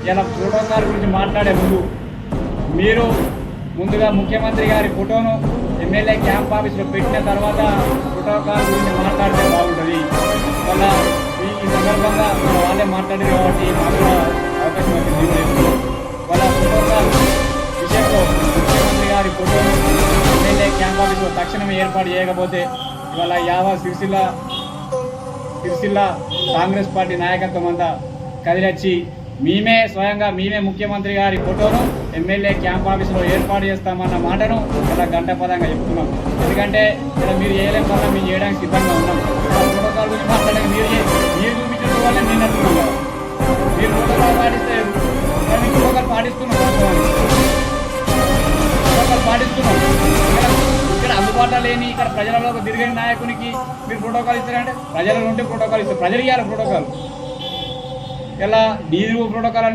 ఇలా ప్రోటోకాల్ గురించి మాట్లాడే మీరు ముందుగా ముఖ్యమంత్రి గారి ఫోటోను ఎమ్మెల్యే క్యాంప్ ఆఫీస్లో పెట్టిన తర్వాత ప్రోటోకాల్ గురించి మాట్లాడితే బాగుంటుంది. వల్ల ఈ సందర్భంగా వాళ్ళే మాట్లాడారు కాబట్టి మాకు కూడా అవకాశం వచ్చింది. వాళ్ళ ప్రోటోకాల్ విషయంలో ముఖ్యమంత్రి గారి ఫోటోను ఎమ్మెల్యే క్యాంప్ ఆఫీస్లో తక్షణమే ఏర్పాటు చేయకపోతే ఇవాళ యావత్ సిరిసిల్ల కాంగ్రెస్ పార్టీ నాయకత్వం అంతా కదిలొచ్చి స్వయంగా ముఖ్యమంత్రి గారి ఫోటోను ఎమ్మెల్యే క్యాంప్ ఆఫీసులో ఏర్పాటు చేస్తామన్న మాటను ఇలా గంటపదంగా చెప్తున్నాం. ఎందుకంటే ఇలా మీరు చేయలేం వల్ల మేము చేయడానికి సిద్ధంగా ఉన్నాం. ప్రోటోకాల్ గురించి మాట్లాడడానికి మీరు చూపించడం వల్ల నేను అంటున్నాం కదా. మీరు ప్రోటోకాల్ పాటిస్తే మేము ప్రోటోకాల్ పాటిస్తున్నాం. ప్రోటోకాల్ పాటిస్తున్నాం. ఇక్కడ అందుబాటులో లేని ఇక్కడ ప్రజలలో తిరిగిన నాయకునికి మీరు ప్రోటోకాల్ ఇస్తారంటే ప్రజలలో ఉంటే ప్రోటోకాల్ ఇస్తారు. ప్రజలు ఇవ్వాలి ప్రోటోకాల్. ఇలా డీజీ ప్రోటోకాల్